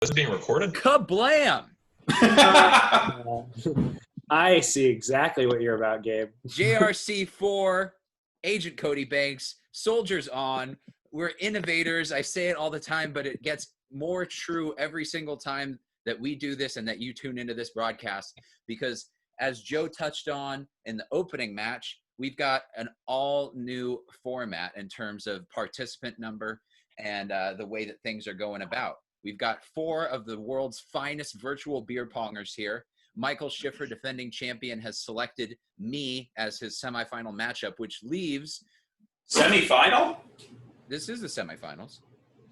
This is being recorded? Kablam! I see exactly what you're about, Gabe. JRC4, Agent Cody Banks, Soldiers On. We're innovators. I say it all the time, but it gets more true every single time that we do this and that you tune into this broadcast. Because as Joe touched on in the opening match, we've got an all-new format in terms of participant number and the way that things are going about. We've got 4 of the world's finest virtual beer pongers here. Michael Schiffer, defending champion, has selected me as his semifinal matchup, which leaves... Semifinal? This is the semifinals.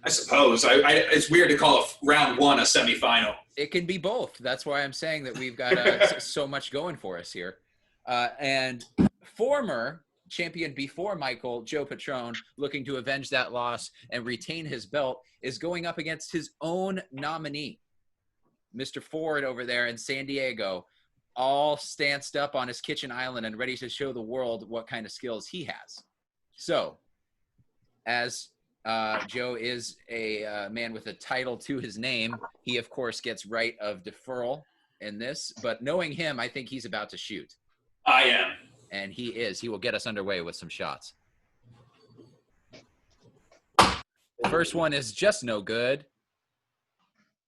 I suppose. It's weird to call round 1 a semifinal. It can be both. That's why I'm saying that we've got so much going for us here. And former champion before Michael, Joe Patron, looking to avenge that loss and retain his belt, is going up against his own nominee, Mr. Ford over there in San Diego, all stanced up on his kitchen island and ready to show the world what kind of skills he has. So, as Joe is a man with a title to his name, he, of course, gets right of deferral in this. But knowing him, I think he's about to shoot. I am. And he is. He will get us underway with some shots. First one is just no good.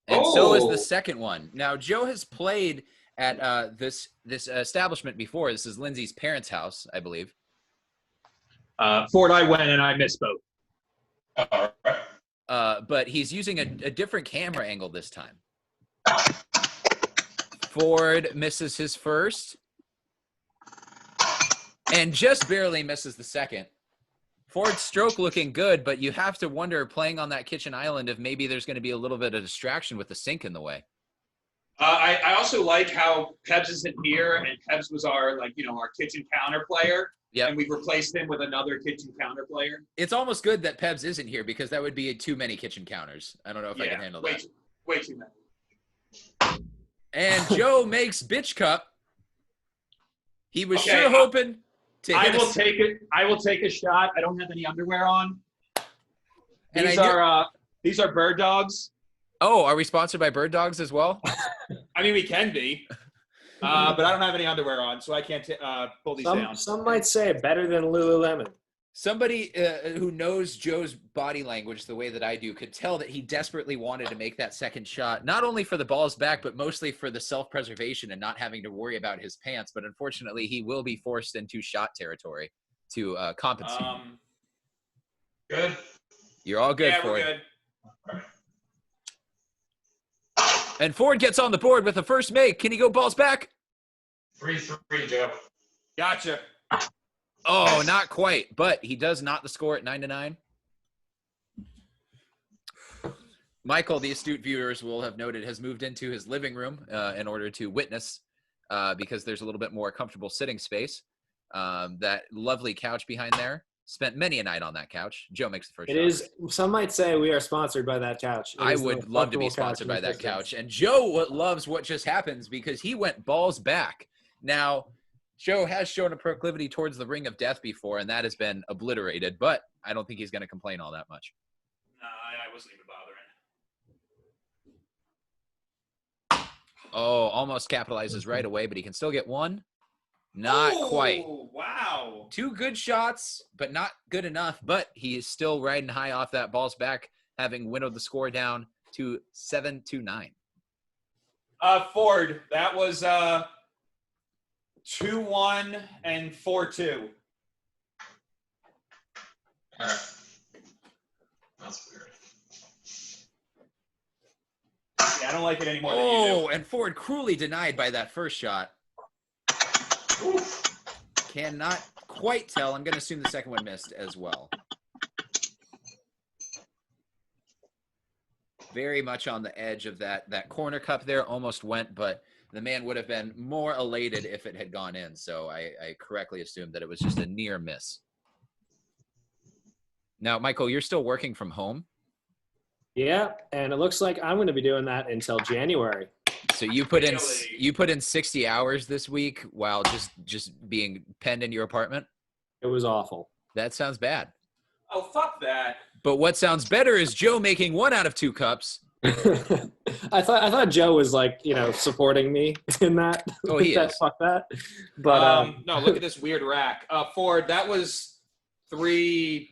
And so is the second one. Now, Joe has played at this establishment before. This is Lindsay's parents' house, I believe. Ford, I went and I misspoke. All right. But he's using a different camera angle this time. Ford misses his first. And just barely misses the second. Ford's stroke looking good, but you have to wonder, playing on that kitchen island, if maybe there's going to be a little bit of distraction with the sink in the way. I also like how Pebs isn't here, and Pebs was our kitchen counter player. Yep. And we've replaced him with another kitchen counter player. It's almost good that Pebs isn't here because that would be too many kitchen counters. I don't know if I can handle that. Way too many. And Joe makes bitch cup. He was sure hoping to hit I will take a shot. I don't have any underwear on. And These are bird dogs. Oh, are we sponsored by Bird Dogs as well? I mean, we can be. But I don't have any underwear on, so I can't pull these down. Some might say better than Lululemon. Somebody who knows Joe's body language the way that I do could tell that he desperately wanted to make that second shot, not only for the balls back, but mostly for the self-preservation and not having to worry about his pants. But unfortunately, he will be forced into shot territory to compensate. Good. You're all good, Yeah, Ford. we're good. And Ford gets on the board with the first make. Can he go balls back? 3-3, Joe. Gotcha. Oh, not quite. But he does knot the score at 9-9. Michael, the astute viewers will have noted, has moved into his living room in order to witness because there's a little bit more comfortable sitting space. That lovely couch behind there. Spent many a night on that couch. Joe makes the first shot. It is. Some might say we are sponsored by that couch. I would love to be sponsored by that couch. And Joe loves what just happens because he went balls back. Now, Joe has shown a proclivity towards the ring of death before, and that has been obliterated. But I don't think he's going to complain all that much. No, I wasn't even bothering. Oh, almost capitalizes right away, but he can still get one. Not quite. Wow. 2 good shots, but not good enough. But he is still riding high off that balls back, having winnowed the score down to 7-9. Ford, that was 2-1 and 4-2. That's weird. Yeah, I don't like it anymore than you do. Oh, and Ford cruelly denied by that first shot. Oof. Cannot quite tell. I'm going to assume the second one missed as well. Very much on the edge of that corner cup there. Almost went, but the man would have been more elated if it had gone in. So I correctly assumed that it was just a near miss. Now, Michael, you're still working from home? Yeah, and it looks like I'm going to be doing that until January. So you put in 60 hours this week while just being penned in your apartment? It was awful. That sounds bad. Oh, fuck that. But what sounds better is Joe making 1 out of 2 cups I thought Joe was like, supporting me in that. Oh, he that is. fuck that. But No, look at this weird rack. Ford, that was 3-3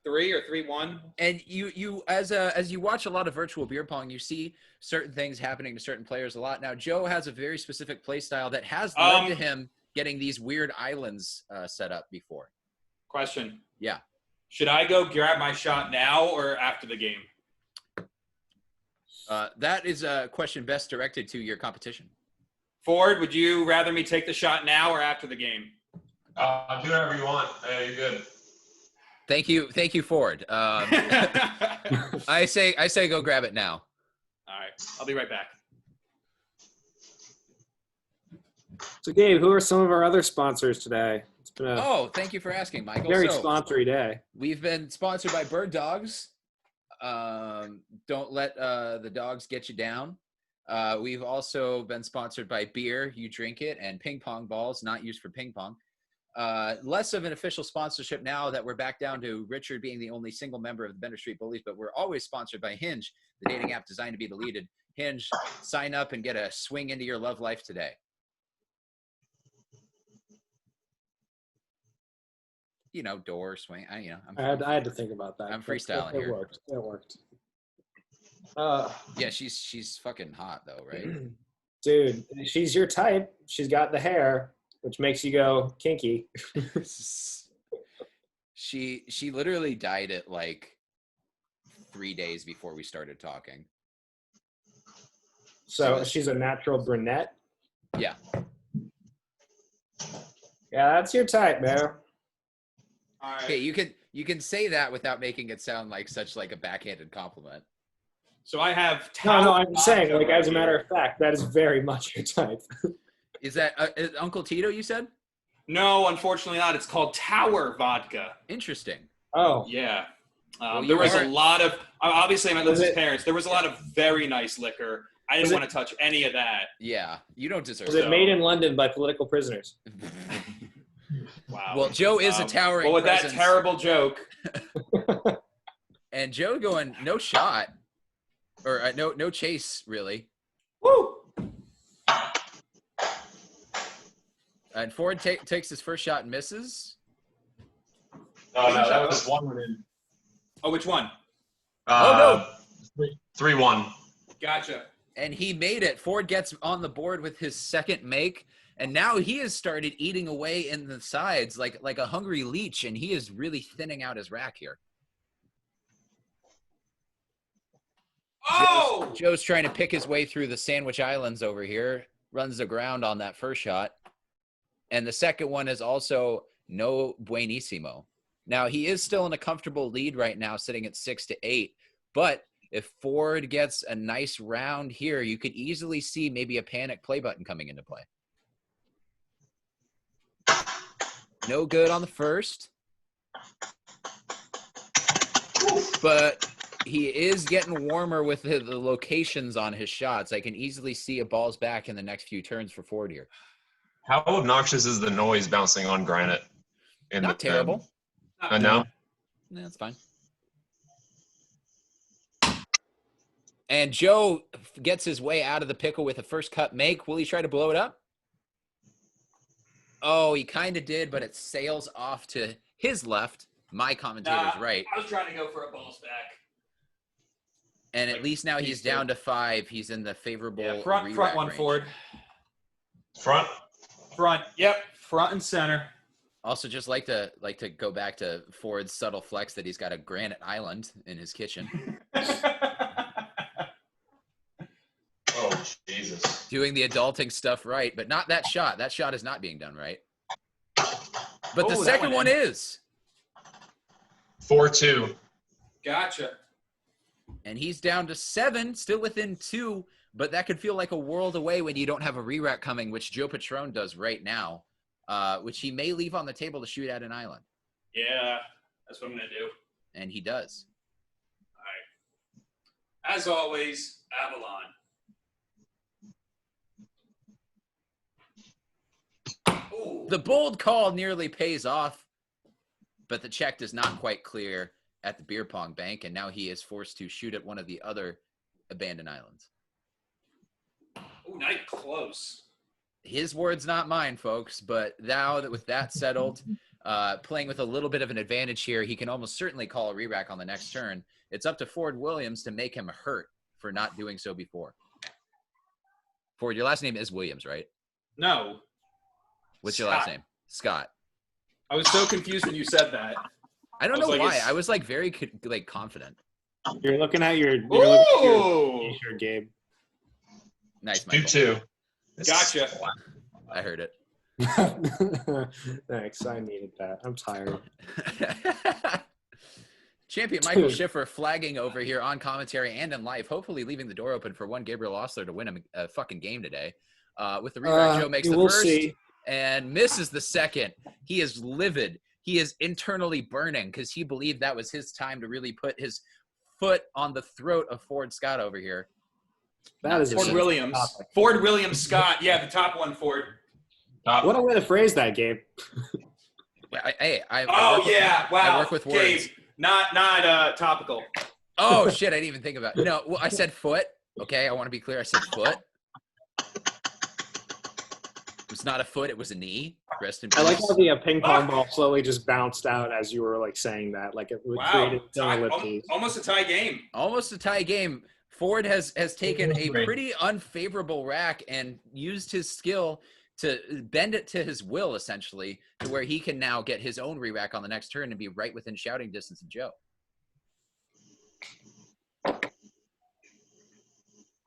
or 3-1. And you as you watch a lot of virtual beer pong, you see certain things happening to certain players a lot. Now, Joe has a very specific play style that has led to him getting these weird islands set up before. Question. Yeah. Should I go grab my shot now or after the game? That is a question best directed to your competition. Ford, would you rather me take the shot now or after the game? Do whatever you want. You're good. Thank you, Ford. I say go grab it now. All right, I'll be right back. so, Gabe, who are some of our other sponsors today? It's been a Thank you for asking, Michael. very So, sponsory day. we've been sponsored by Bird Dogs. Don't let the dogs get you down. We've also been sponsored by beer. You drink it, and ping pong balls, not used for ping pong. Less of an official sponsorship now that we're back down to Richard being the only single member of the Bender Street Bullies, but we're always sponsored by Hinge, the dating app designed to be deleted. Hinge, sign up and get a swing into your love life today. Door swing. I had to think about that. I'm freestyling it here. Worked. It worked. Yeah, she's fucking hot though, right? Dude, she's your type. She's got the hair, which makes you go kinky. She literally dyed it like 3 days before we started talking. So she's a natural brunette. Yeah. Yeah, that's your type, man. All right. Okay, you can say that without making it sound like such like a backhanded compliment. So I have. No, I'm saying, like, as a matter of fact, that is very much your type. Is that Uncle Tito? You said? No, unfortunately not. It's called Tower Vodka. Interesting. Oh, Yeah. Well, There was are- a lot of. Obviously, my Was Liz's it- parents. There was a lot of very nice liquor. I didn't Was it- want to touch any of that. Yeah, you don't deserve was it. it made in London by political prisoners? Wow. Well, Joe is a towering Well, with presence. that terrible joke. And Joe going no shot, or no chase really. Woo! And Ford takes his first shot and misses. Oh, no, that was 1-1. Oh, which one? Oh, no. 3-1. Gotcha. And he made it. Ford gets on the board with his second make, and now he has started eating away in the sides like a hungry leech, and he is really thinning out his rack here. Oh! Joe's trying to pick his way through the Sandwich Islands over here, runs the ground on that first shot. And the second one is also no buenissimo. Now, he is still in a comfortable lead right now, sitting at 6-8. But if Ford gets a nice round here, you could easily see maybe a panic play button coming into play. No good on the first. But he is getting warmer with the locations on his shots. I can easily see a balls back in the next few turns for Ford here. How obnoxious is the noise bouncing on granite? Not terrible. I know. No, that's fine. And Joe gets his way out of the pickle with a first cut make. Will he try to blow it up? Oh, he kind of did, but it sails off to his left. My commentator's right. I was trying to go for a balls back. And at least now he's down to 5. He's in the favorable front re-rack one, range. Ford. Front? Front. Yep. Front and center. Also, just like to go back to Ford's subtle flex that he's got a granite island in his kitchen. Oh, Jesus. Doing the adulting stuff right, but not that shot. That shot is not being done right. But the Oh, that second one went in. is. 4-2. Gotcha. And he's down to 7, still within 2, but that could feel like a world away when you don't have a re-rack coming, which Joe Patron does right now, which he may leave on the table to shoot at an island. Yeah, that's what I'm going to do. And he does. All right. As always, Avalon. Ooh. The bold call nearly pays off, but the check does not quite clear at the beer pong bank, and now he is forced to shoot at one of the other abandoned islands. Oh, not even close. His words, not mine, folks. But now that with that settled, playing with a little bit of an advantage here, he can almost certainly call a re-rack on the next turn. It's up to Ford Williams to make him hurt for not doing so before. Ford, your last name is Williams, right? No. What's your last name? Scott. I was so confused when you said that. I don't I was know like, why. it's- I was like very like confident. You're looking at your Ooh! t-shirt, Gabe. Nice, Do Michael. two. Gotcha. I heard it. Thanks. I needed that. I'm tired. Champion Michael Dude. Schiffer flagging over here on commentary and in live, hopefully leaving the door open for one Gabriel Osler to win a fucking game today. With the re-rack, Joe makes the we'll first see. and misses the second. He is livid. He is internally burning because he believed that was his time to really put his foot on the throat of Ford Scott over here. That is a Ford sensitive Williams. topic. Ford Williams Scott. Yeah, the top one, Ford. What a way to phrase that, Gabe. I Oh, work with- yeah. Wow. I work with words. Gabe, not topical. Oh shit! I didn't even think about it. No, well, I said foot. Okay, I want to be clear. I said foot. It was not a foot. It was a knee. Rest in peace. I like how the ping pong ball slowly just bounced out as you were like saying that. Like it would create Wow. its own ellipses. Almost a tie game. Almost a tie game. Ford has taken a pretty unfavorable rack and used his skill to bend it to his will, essentially, to where he can now get his own re-rack on the next turn and be right within shouting distance of Joe.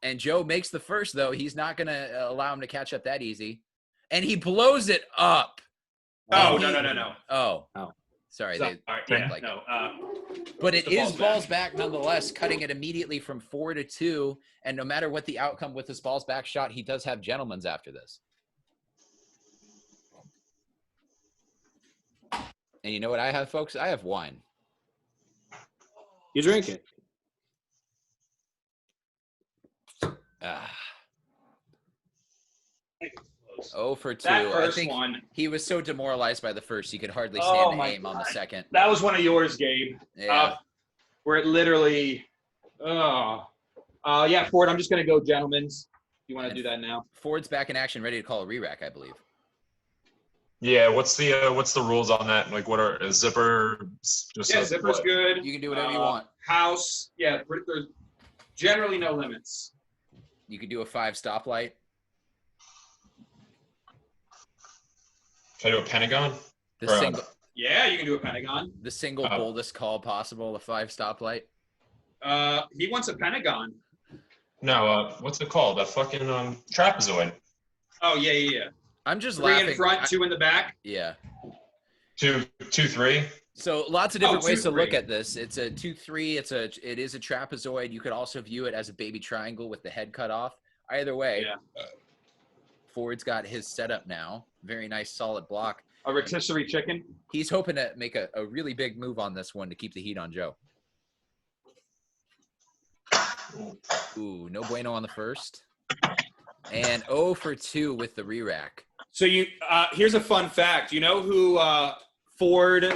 And Joe makes the first, though. He's not going to allow him to catch up that easy. And he blows it up. Oh, And he- no. Oh. Oh. Sorry. Sorry. Yeah, like- no. But it the is balls balls back nonetheless, cutting it immediately from 4-2. And no matter what the outcome with this balls back shot, he does have gentlemen's after this. And you know what I have, folks? I have wine. You drink it. Ah. 0 for 2. That I first think one. he was so demoralized by the first, he could hardly Oh stand to my aim on the God. second. That was one of yours, Gabe. Yeah. Where it literally. Yeah, Ford. I'm just gonna go gentlemen's. You want to do that now? Ford's back in action, ready to call a re-rack, I believe. Yeah, what's the rules on that? Like, what are a zipper? Just Yeah, a- zipper's what? good. You can do whatever you want. House. Yeah, there's generally no limits. You could do a 5 stoplight. Can I do a pentagon? The Or, single, Yeah, you can do a pentagon. the single Oh. boldest call possible, a 5 stoplight. He wants a pentagon. No, what's it called? A fucking trapezoid. Oh yeah. I'm just 3 laughing. in front, 2 in the back. Yeah. 2, 3. So lots of different Oh, ways to look 2-3. at this. It's a 2-3. It is a trapezoid. You could also view it as a baby triangle with the head cut off. Either way, Yeah. Ford's got his setup now. Very nice, solid block. A rotisserie chicken. He's hoping to make a really big move on this one to keep the heat on Joe. Ooh, no bueno on the first. And 0 for 2 with the re-rack. So here's a fun fact. You know who Ford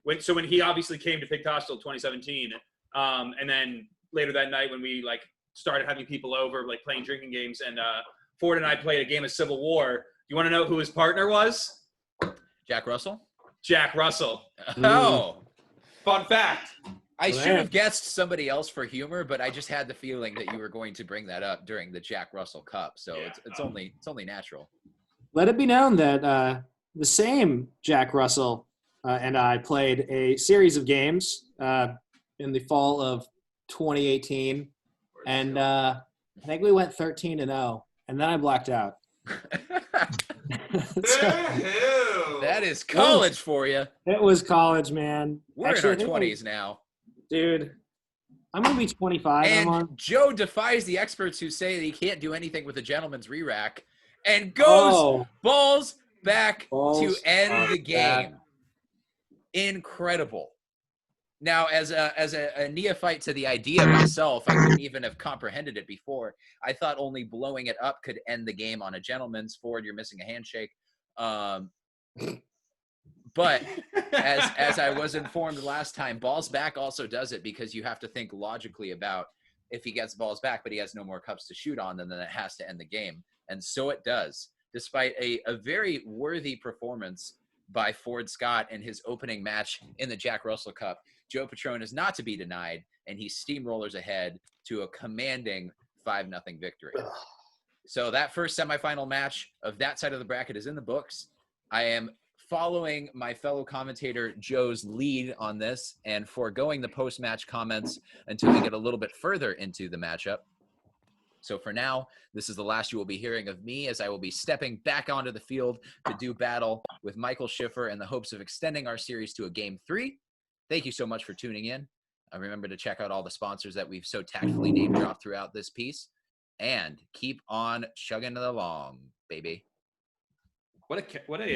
when he obviously came to Pig Tostel 2017, and then later that night when we like started having people over, like playing drinking games, and Ford and I played a game of Civil War. You want to know who his partner was? Jack Russell? Jack Russell. Oh. Fun fact. I Man. should have guessed somebody else for humor, but I just had the feeling that you were going to bring that up during the Jack Russell Cup. So Yeah. it's only natural. Let it be known that the same Jack Russell and I played a series of games in the fall of 2018, and I think we went 13-0, and then I blacked out. So, That is college for you. it was college, man. We're Actually, I in think our 20s now. dude. I'm gonna be 25. I'm on. And Joe defies the experts who say that he can't do anything with a gentleman's re-rack and goes Oh, balls back to Balls end the back. game. Incredible. Now, as a neophyte to the idea myself, I couldn't even have comprehended it before. I thought only blowing it up could end the game on a gentleman's. Ford, you're missing a handshake. But as I was informed last time, balls back also does it because you have to think logically about if he gets balls back, but he has no more cups to shoot on, then it has to end the game. And so it does, despite a very worthy performance by Ford Scott in his opening match in the Jack Russell Cup. Joe Patron is not to be denied, and he steamrollers ahead to a commanding 5-0 victory. So that first semifinal match of that side of the bracket is in the books. I am following my fellow commentator Joe's lead on this and foregoing the post-match comments until we get a little bit further into the matchup. So for now, this is the last you will be hearing of me, as I will be stepping back onto the field to do battle with Michael Schiffer in the hopes of extending our series to a Game 3. Thank you so much for tuning in. Remember to check out all the sponsors that we've so tactfully name dropped throughout this piece. And keep on chugging it along, baby. What a